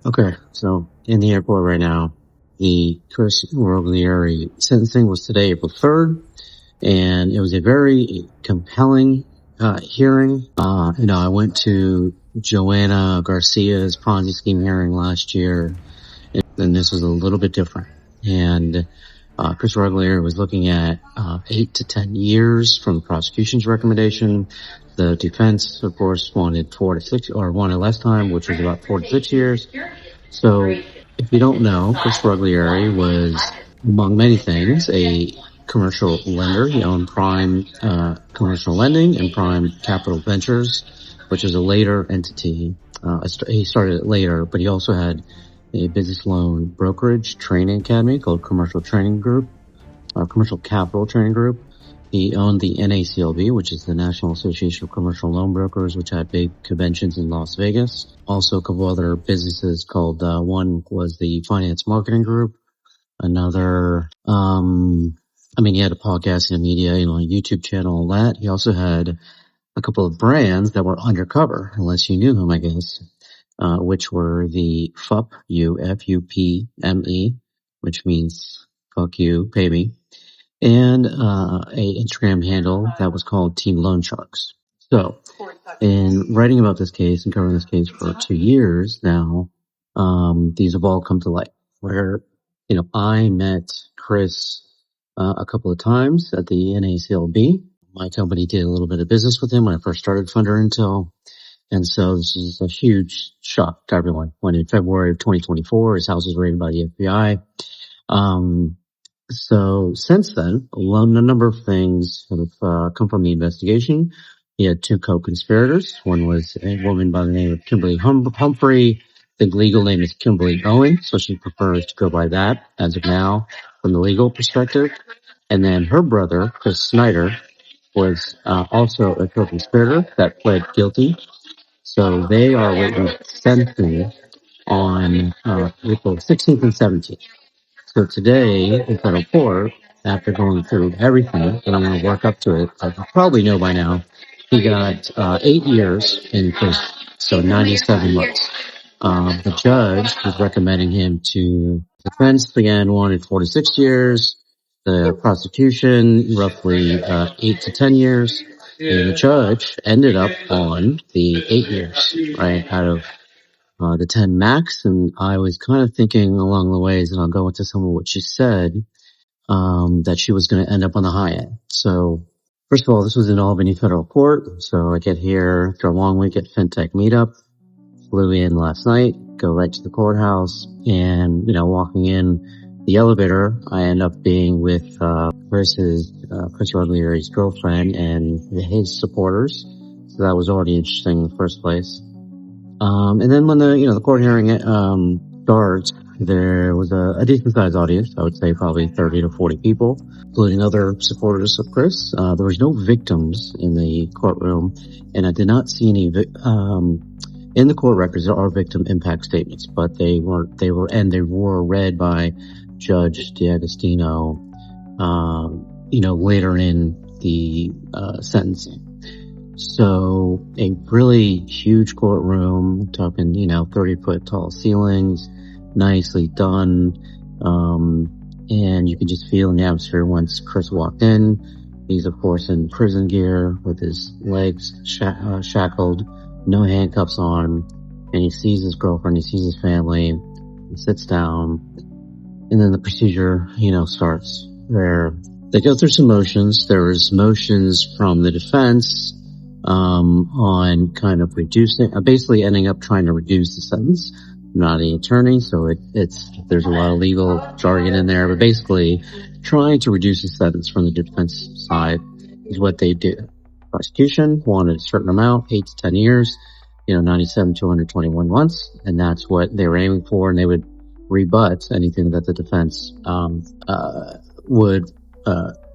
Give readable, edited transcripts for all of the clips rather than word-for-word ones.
Okay, so in the airport right now, the Kris Roglieri sentencing was today, April 3rd, and it was a very compelling hearing. I went to Joanna Garcia's Ponzi scheme hearing last year, and this was a little bit different. And Kris Roglieri was looking at 8 to 10 years from the prosecution's recommendation. The defense, of course, wanted 4 to 6, or wanted less time, which was about 4 to 6 years. So, if you don't know, Kris Roglieri was, among many things, a commercial lender. He owned Prime Commercial Lending and Prime Capital Ventures, which is a later entity. He started it later, but he also had a business loan brokerage training academy called Commercial Capital Training Group. He owned the NACLB, which is the National Association of Commercial Loan Brokers, which had big conventions in Las Vegas. Also a couple other businesses called, one was the Finance Marketing Group. Another, he had a podcast and a media, a YouTube channel, all that. He also had a couple of brands that were undercover, unless you knew him, I guess, which were the FUPME, which means fuck you, pay me, and a Instagram handle that was called Team Loan Sharks. So, in writing about this case and covering this case for 2 years now, these have all come to light. Where, I met Kris a couple of times at the NACLB. My company did a little bit of business with him when I first started Funder Intel. And so this is a huge shock to everyone. When in February of 2024, his house was raided by the FBI. So since then, a number of things have come from the investigation. He had 2 co-conspirators. One was a woman by the name of Kimberly Humphrey. The legal name is Kimberly Owen, so she prefers to go by that as of now from the legal perspective. And then her brother, Chris Snyder, was also a co-conspirator that pled guilty. So they are waiting sentencing on April 16th and 17th. So today, in federal court, after going through everything, and I'm going to work up to it, as you probably know by now, he got 8 years in prison, so 97 months. The judge was recommending him to, the defense again wanted 46 years, the prosecution roughly 8 to 10 years, and the judge ended up on the 8 years, right, out of the 10 max. And I was kind of thinking along the ways, and I'll go into some of what she said, that she was going to end up on the high end. So first of all, this was in Albany federal court. So I get here after a long week at FinTech meetup, flew in last night, go right to the courthouse, and, walking in the elevator, I end up being with, Kris Roglieri's girlfriend and his supporters. So that was already interesting in the first place. And then when the court hearing, starts, there was a decent sized audience. I would say probably 30 to 40 people, including other supporters of Kris. There was no victims in the courtroom, and I did not see any, in the court records. There are victim impact statements, but they were read by Judge D'Agostino, later in the, sentencing. So a really huge courtroom, talking, 30-foot tall ceilings, nicely done. And you could just feel in the atmosphere once Kris walked in. He's of course in prison gear with his legs shackled, no handcuffs on him. And he sees his girlfriend, he sees his family, he sits down, and then the procedure, starts. They go through some motions. There was motions from the defense, on kind of reducing, basically ending up trying to reduce the sentence. I'm not an attorney, so there's a lot of legal jargon in there, but basically trying to reduce the sentence from the defense side is what they do. Prosecution wanted a certain amount, 8 to 10 years, 97 to 121 months, and that's what they were aiming for, and they would rebut anything that the defense, would,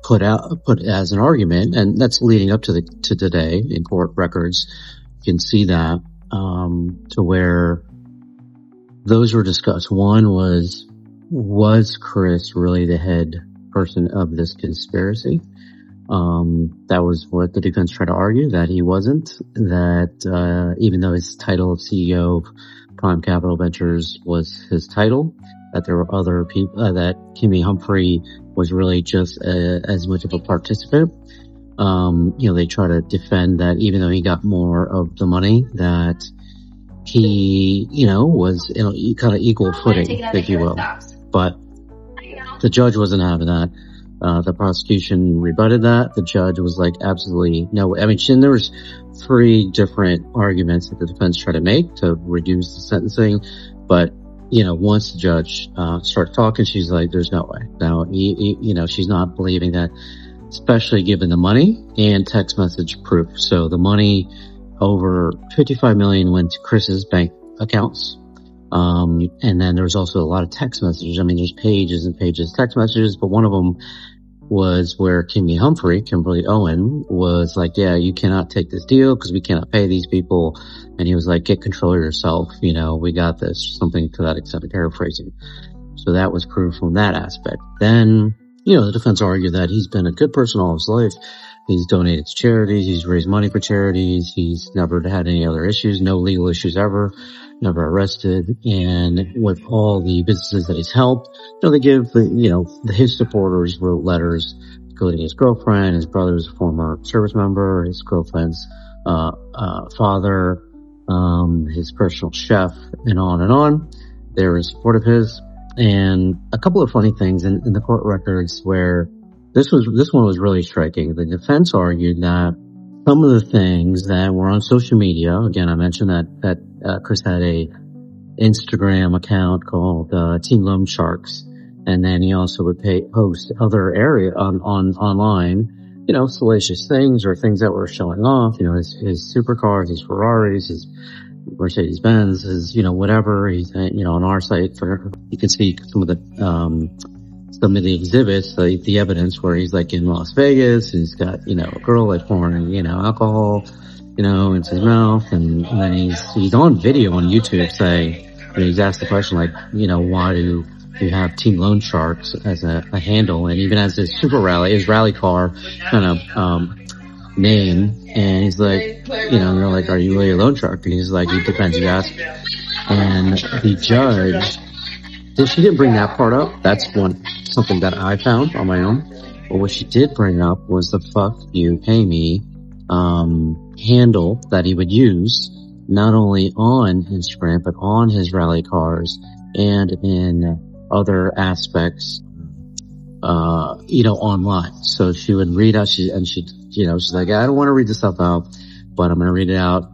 put as an argument, and that's leading up to today in court records. You can see that, to where those were discussed. One was Kris really the head person of this conspiracy? That was what the defense tried to argue, that he wasn't, that, even though his title of CEO of Prime Capital Ventures was his title, that there were other people, that Kimmy Humphrey was really just as much of a participant. They try to defend that even though he got more of the money, that he, was kind of equal footing, if you will. But the judge wasn't having that. The prosecution rebutted that. The judge was like, absolutely no way. I mean, there was 3 different arguments that the defense tried to make to reduce the sentencing. But, once the judge started talking, she's like, there's no way. Now, she's not believing that, especially given the money and text message proof. So the money, over $55 million, went to Kris's bank accounts. And then there was also a lot of text messages. I mean, there's pages and pages of text messages, but one of them was where Kimberly Owen, was like, yeah, you cannot take this deal because we cannot pay these people. And he was like, get control of yourself. We got this, something to that extent, paraphrasing. So that was proof from that aspect. Then, the defense argued that he's been a good person all his life. He's donated to charities. He's raised money for charities. He's never had any other issues, no legal issues ever, never arrested. And with all the businesses that he's helped, they give his supporters wrote letters, including his girlfriend, his brother was a former service member, his girlfriend's, father, his personal chef, and on and on. They're in support of his. And a couple of funny things in the court records where this one was really striking. The defense argued that some of the things that were on social media, again, I mentioned that Kris had a Instagram account called Team Loan Sharks, and then he also would post other online, salacious things or things that were showing off, his supercars, his Ferraris, his Mercedes Benz, his whatever. He's on our site you can see some of the exhibits, the evidence where he's like in Las Vegas, and he's got, a girl like pouring, alcohol, into his mouth. And then he's on video on YouTube saying, he's asked the question like, why do you have Team Loan Sharks as a handle? And even as his his rally car kind of, name. And he's like, they're like, are you really a loan shark? And he's like, it depends, you ask. And the judge, she didn't bring that part up. That's something that I found on my own. But what she did bring up was the fuck you pay me, handle that he would use not only on Instagram, but on his rally cars and in other aspects, online. So she would read out, she's like, I don't want to read this stuff out, but I'm going to read it out,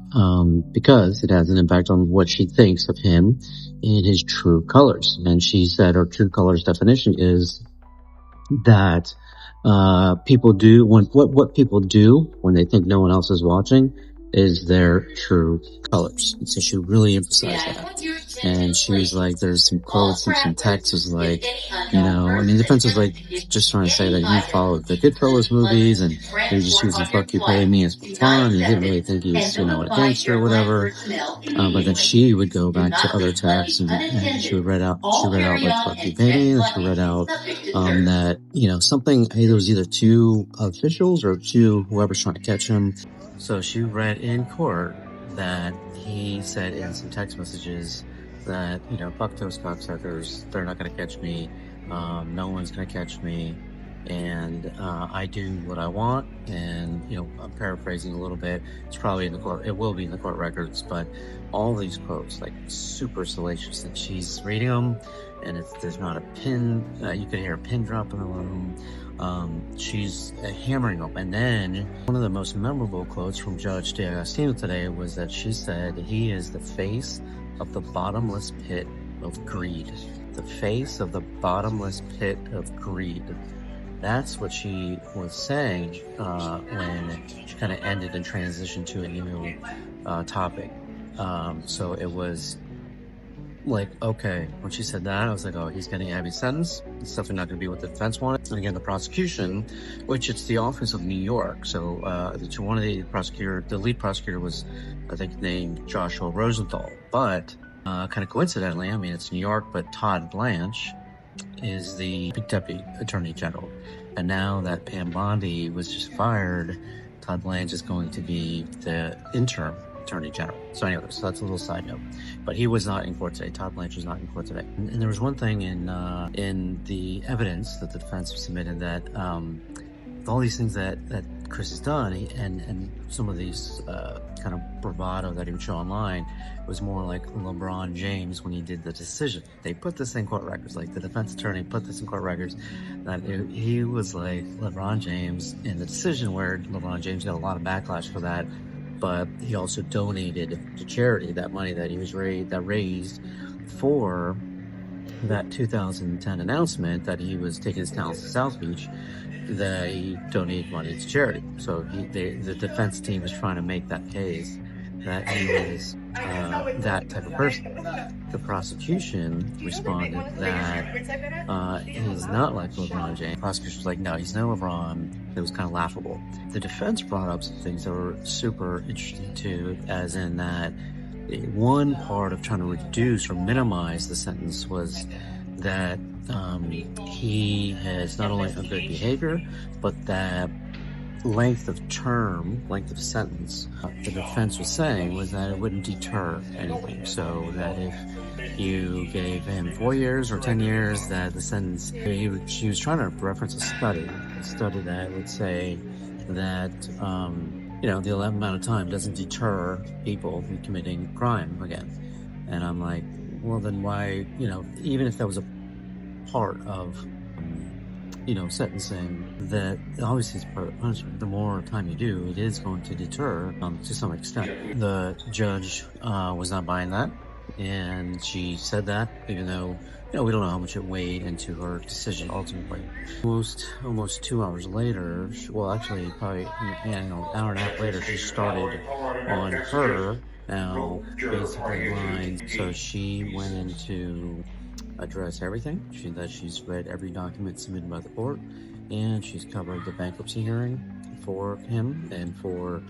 because it has an impact on what she thinks of him in his true colors. And she said her true colors definition is that, people do what people do when they think no one else is watching is their true colors. And so she really emphasized that. And she was like, there's some quotes and some texts was like, the defense was like just trying to say that you followed the Goodfellas movies and you're just using fuck you pay me as fun. You didn't really think he was, a gangster or whatever. But then she would go back to other texts and she read out like fuck you pay me. And she read out, that, something, either was either two officials or two whoever's trying to catch him. So she read in court that he said in some text messages that, fuck those cocksuckers, they're not going to catch me, no one's going to catch me, and I do what I want. And, I'm paraphrasing a little bit, it's probably in the court, it will be in the court records, but all these quotes, like, super salacious, and she's reading them, and there's not a pin, you could hear a pin drop in the room. She's hammering them. And then one of the most memorable quotes from Judge D'Agostino today was that she said he is the face of the bottomless pit of greed. The face of the bottomless pit of greed. That's what she was saying when she kind of ended and transitioned to a new topic. So it was like, okay, when she said that, I was like, oh, he's getting a heavy sentence. It's definitely not going to be what the defense wanted. And again, the prosecution, which it's the office of New York. So one of the lead prosecutor was, I think, named Joshua Rosenthal. But kind of coincidentally, I mean, it's New York, but Todd Blanche is the deputy attorney general. And now that Pam Bondi was just fired, Todd Blanche is going to be the interim Attorney General. So anyway, so that's a little side note. But he was not in court today. Todd Blanchard was not in court today. And there was one thing in the evidence that the defense submitted that all these things that Kris has done, and some of these kind of bravado that he would show online, was more like LeBron James when he did the decision. They put this in court records, like the defense attorney put this in court records, that he was like LeBron James in the decision, where LeBron James got a lot of backlash for that, but he also donated to charity that money that he was raised for that 2010 announcement that he was taking his talents to South Beach, that he donated money to charity. So the defense team was trying to make that case that he was that type of person. The prosecution responded that he's not like LeBron James. The prosecution was like, no, he's no LeBron. It was kind of laughable. The defense brought up some things that were super interesting too, as in that one part of trying to reduce or minimize the sentence was that he has not only a good behavior, but that length of sentence, the defense was saying was that it wouldn't deter anything. So that if you gave him 4 years or 10 years, that the sentence, she was trying to reference a study that would say that, the 11 amount of time doesn't deter people from committing crime again. And I'm like, well, then why, even if that was a part of, sentencing, that obviously is part of punishment. The more time you do, it is going to deter to some extent. The judge was not buying that, and she said that, even though, we don't know how much it weighed into her decision ultimately. Almost 2 hours later, actually probably an hour and a half later, she started on her now basically lying. So she went into address everything. She's read every document submitted by the court, and she's covered the bankruptcy hearing for him, and for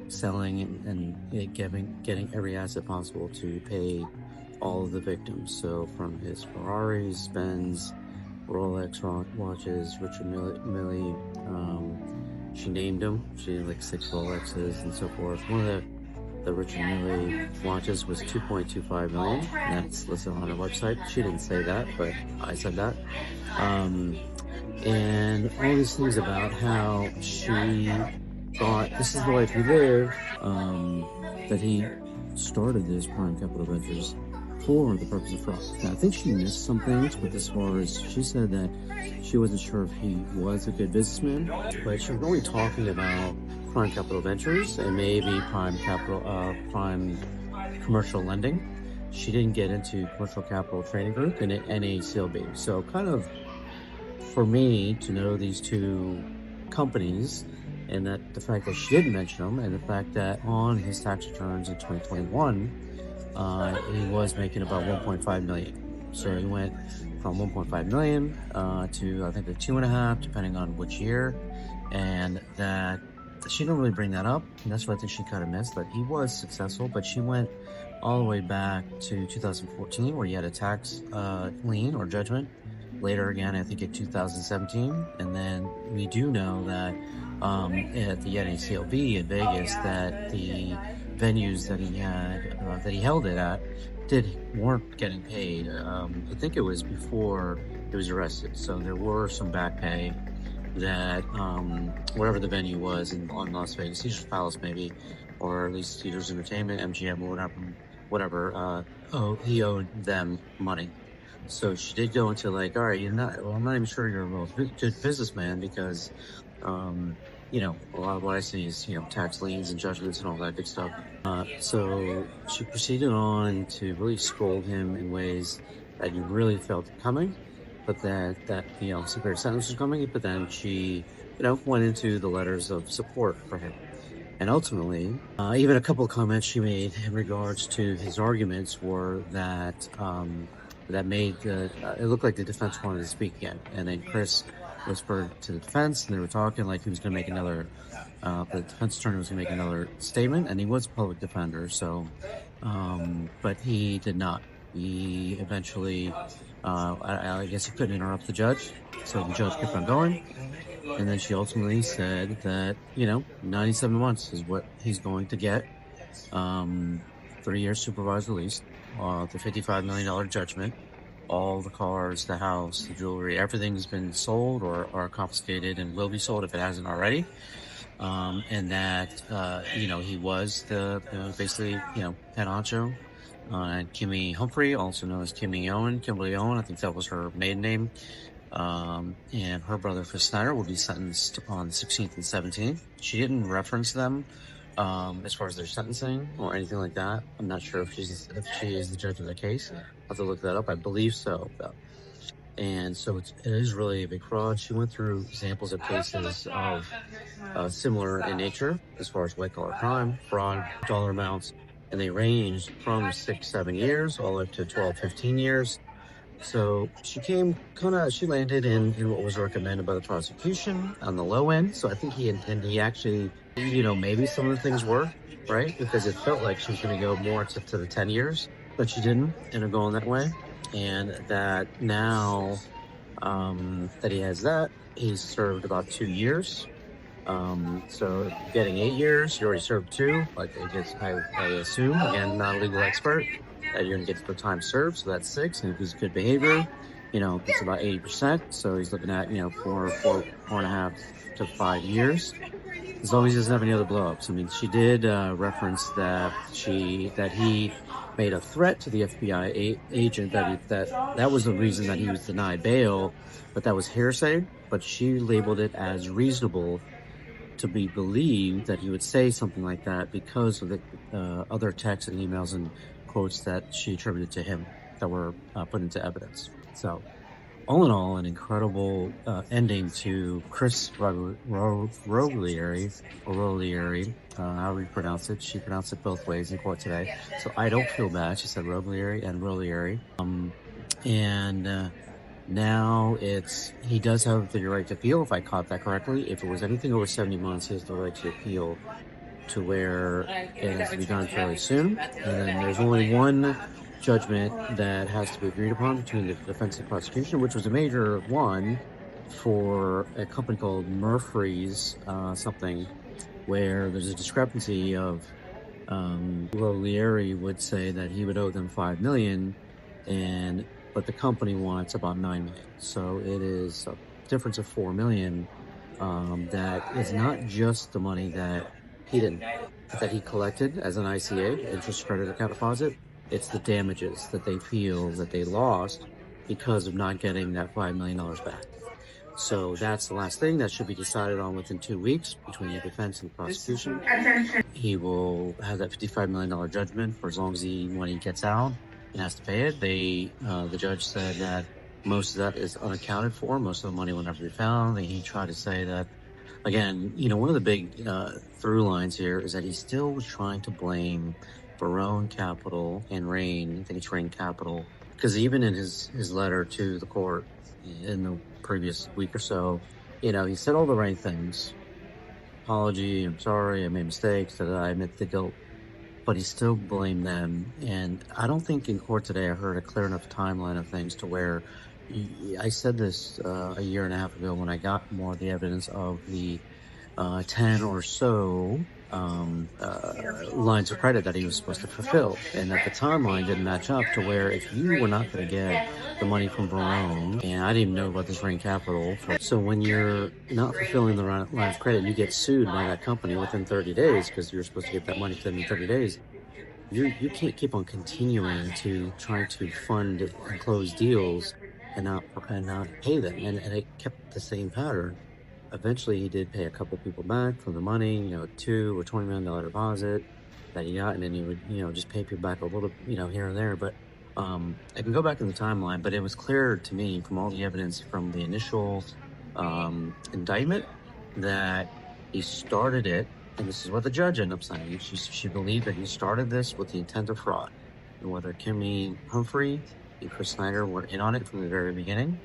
selling and getting every asset possible to pay all of the victims. So from his Ferraris, Benz, Rolex watches, Richard Milley, she named them. She had like 6 Rolexes and so forth. One of the Richard Milley watches was $2.25 million. That's listed on her website. She didn't say that, but I said that. And all these things about how she thought this is the life he lived, that he started this Prime Capital Ventures for the purpose of fraud. Now, I think she missed some things, but as far as she said that she wasn't sure if he was a good businessman, but she was only talking about Prime Capital Ventures and maybe Prime Commercial Lending. She didn't get into Commercial Capital Trading Group and NACLB. So kind of, for me to know these two companies, and that the fact that she didn't mention them, and the fact that on his tax returns in 2021, he was making about $1.5 million. So he went from $1.5 million to I think a 2.5, depending on which year, and that she didn't really bring that up, and that's what I think she kind of missed. That he was successful, but she went all the way back to 2014, where he had a tax lien or judgment. Later again, I think in 2017, and then we do know that at the NACLB in Vegas, that the venues that he had that he held it at weren't getting paid. I think it was before he was arrested, so there were some back pay that whatever the venue was on Las Vegas, Caesars Palace maybe, or at least Caesars Entertainment, MGM, or whatever. He owed them money. So she did go into like, all right, I'm not even sure you're a real good businessman, because, a lot of what I see is, tax liens and judgments and all that good stuff. So she proceeded on to really scold him in ways that you really felt coming, but that severe sentence was coming. But then she, went into the letters of support for him. And ultimately, even a couple of comments she made in regards to his arguments were that, that made it look like the defense wanted to speak again. And then Kris whispered to the defense, and they were talking like he was going to make another, the defense attorney was going to make another statement, and he was a public defender, so, but he did not. He eventually, I guess he couldn't interrupt the judge, so the judge kept on going. And then she ultimately said that, 97 months is what he's going to get. 3 years supervised release, the $55 million judgment, all the cars, the house, the jewelry, everything's been sold or confiscated and will be sold if it hasn't already. And that, he was basically, head honcho. And Kimmy Humphrey, also known as Kimberly Owen, I think that was her maiden name. And her brother Chris Snyder will be sentenced on the 16th and 17th. She didn't reference them as far as their sentencing or anything like that. I'm not sure if she is the judge of the case. I'll have to look that up. I believe so. And so it is really a big fraud. She went through examples of cases of similar in nature as far as white collar crime, fraud, dollar amounts, and they ranged from 6-7 years all the way up to 12-15 years. So she landed in what was recommended by the prosecution on the low end. So I think he actually, maybe some of the things were right, because it felt like she was going to go more to the 10 years, but she didn't end up going that way. And that now that he has that, he's served about 2 years. So getting 8 years, you already served 2. Like I assume, again, not a legal expert, that you're gonna get the time served. So that's 6. And if he's good behavior, it's about 80%. So he's looking at, 4.5 to 5 years, as long as he doesn't have any other blowups. I mean, she did reference that he made a threat to the FBI agent that was the reason that he was denied bail, but that was hearsay. But she labeled it as reasonable to be believed that he would say something like that because of the other texts and emails and quotes that she attributed to him that were put into evidence. So all in all, an incredible ending to Kris Roglieri, however you pronounce it. She pronounced it both ways in court today. So I don't feel bad. She said Roglieri and Roglieri. And now he does have the right to appeal, if I caught that correctly. If it was anything over 70 months, he has the right to appeal to where it has to be done fairly soon. And then there's only one judgment that has to be agreed upon between the defense and prosecution, which was a major one for a company called Murphy's something, where there's a discrepancy of Roglieri would say that he would owe them $5 million, but the company wants about $9 million. So it is a difference of $4 million. That is not just the money that he collected as an ICA, interest credit account deposit. It's the damages that they feel that they lost because of not getting that $5 million back. So that's the last thing that should be decided on within 2 weeks between the defense and the prosecution. He will have that $55 million judgment for as long as when he gets out and has to pay it. The judge said that most of that is unaccounted for. Most of the money will never be found. And he tried to say that, again, one of the big through lines here is that he still was trying to blame Barone Capital and Rain Capital, because even in his letter to the court in the previous week or so, he said all the right things. Apology, I'm sorry, I made mistakes, that I admit the guilt, but he still blamed them. And I don't think in court today I heard a clear enough timeline of things to where I said this a year and a half ago when I got more of the evidence of the 10 or so lines of credit that he was supposed to fulfill, and that the timeline didn't match up to where if you were not going to get the money from Barone, and I didn't even know about this Rain Capital. So when you're not fulfilling the line of credit, you get sued by that company within 30 days because you're supposed to get that money to them in 30 days. You can't keep on continuing to try to fund and close deals and not pay them, and it kept the same pattern. Eventually, he did pay a couple people back for the money, $2 or $20 million deposit that he got, and then he would, just pay people back a little, here and there. But I can go back in the timeline, but it was clear to me from all the evidence from the initial indictment that he started it, and this is what the judge ended up saying. She believed that he started this with the intent of fraud, and whether Kimmy Humphrey and Chris Snyder were in on it from the very beginning,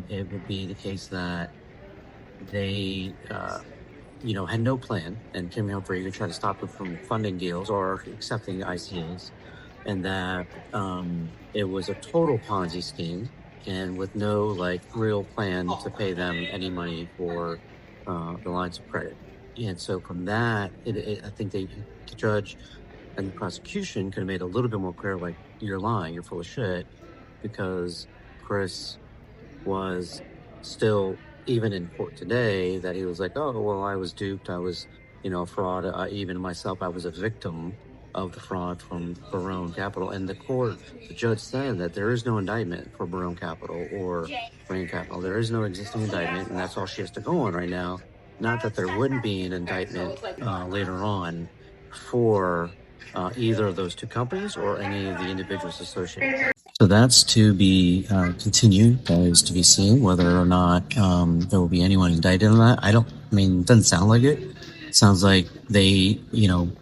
it would be the case that they, had no plan, and Kimmy Humphrey even tried to stop them from funding deals or accepting ICAs, and that it was a total Ponzi scheme, and with no real plan to pay them any money for the lines of credit. And so from that, I think the judge and the prosecution could have made it a little bit more clear, like, you're lying, you're full of shit, because Kris was still, even in court today, that he was like, oh, well, I was duped, I was, a fraud, even myself, I was a victim of the fraud from Barone Capital. And the judge said that there is no indictment for Barone Capital or Brain Capital. There is no existing indictment, and that's all she has to go on right now. Not that there wouldn't be an indictment later on for either of those two companies or any of the individuals associated. So that's to be continued. That is to be seen whether or not there will be anyone indicted on that. It doesn't sound like it. It sounds like they,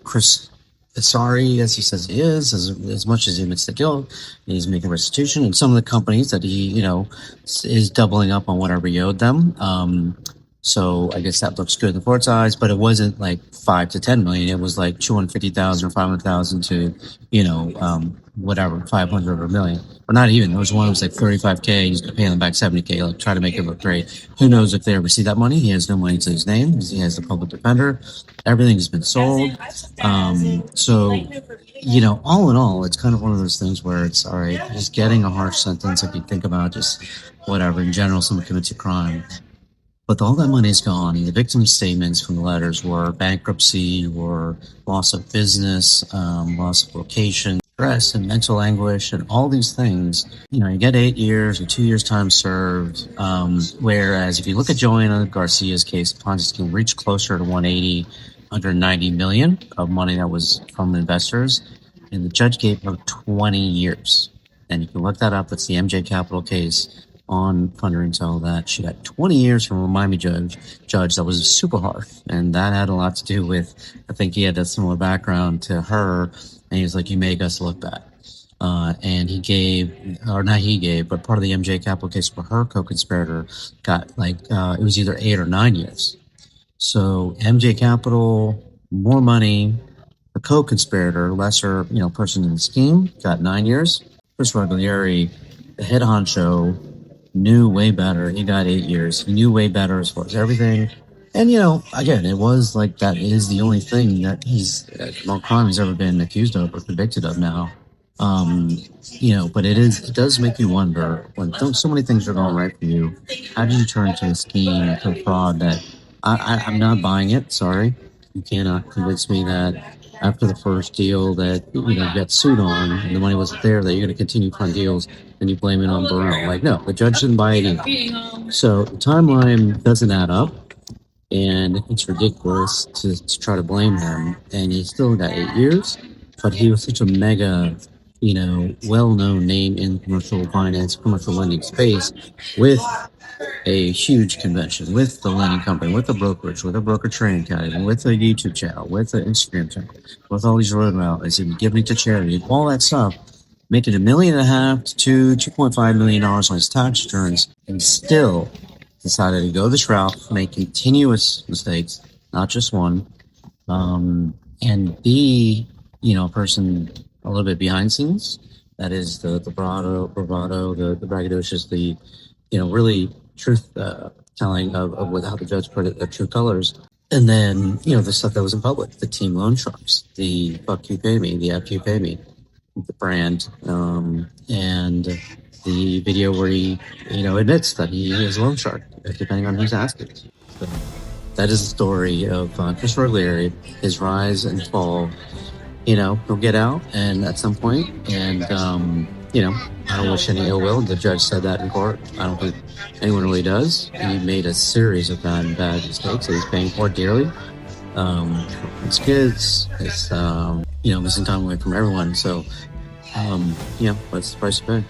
Kris is sorry, as he says he is, as much as he admits the guilt, he's making restitution. And some of the companies that he, is doubling up on whatever he owed them. So I guess that looks good in the court's eyes, but it wasn't like 5 to 10 million. It was like 250,000 or 500,000 to, whatever, 500 or a million, or not even. There was one that was like 35K. He's paying them back 70K, like try to make it look great. Who knows if they ever see that money? He has no money to his name. He has the public defender. Everything has been sold. So, all in all, it's kind of one of those things where it's all right, just getting a harsh sentence. If you think about just whatever, in general, someone commits a crime. But all that money is gone. The victim's statements from the letters were bankruptcy or loss of business, loss of location, stress and mental anguish, and all these things. You get 8 years or 2 years time served. Whereas if you look at Joanna Garcia's case, Ponzi can reach closer to 190 million of money that was from investors, and the judge gave her 20 years. And you can look that up. That's the MJ Capital case on Thunder Intel, that she got 20 years from a Miami judge that was super hard. And that had a lot to do with, I think he had a similar background to her. And he was like, you make us look bad. And but part of the MJ Capital case for her co-conspirator got it was either 8 or 9 years. So MJ Capital, more money. The co-conspirator, lesser, person in the scheme, got 9 years. Kris Roglieri, the head honcho, knew way better. He got 8 years. He knew way better as far as everything. And, again, it was like that is the only thing that crime he's ever been accused of or convicted of now. But it does make you wonder, when so many things are going right for you, how do you turn to a scheme, to a fraud that I'm not buying it? Sorry. You cannot convince me that after the first deal that you got sued on and the money wasn't there, that you're going to continue fund deals and you blame it on Barone. Like, no, the judge didn't buy it either. So the timeline doesn't add up, and it's ridiculous to try to blame him. And he still got 8 years, but he was such a mega, well-known name in commercial finance, commercial lending space, with a huge convention, with the lending company, with the brokerage, with a broker training academy, with a YouTube channel, with an Instagram channel, with all these road routes, and giving to charity, all that stuff, making $1.5 million to $2.5 million on his tax returns, and still decided to go this route, make continuous mistakes, not just one, and be, a person a little bit behind scenes. That is the bravado, the braggadocious, the, really truth telling of how the judge put it, the true colors. And then, the stuff that was in public, the team loan sharks, the fuck you pay me, the F you pay me, the brand, and the video where he, admits that he is a loan shark, depending on who's asking. So that is the story of Kris Roglieri, his rise and fall. He'll get out and at some point, and I don't wish any ill will. The judge said that in court. I don't think anyone really does. He made a series of bad mistakes that he's paying for dearly. His kids, his missing time away from everyone. So, what's the price of pay?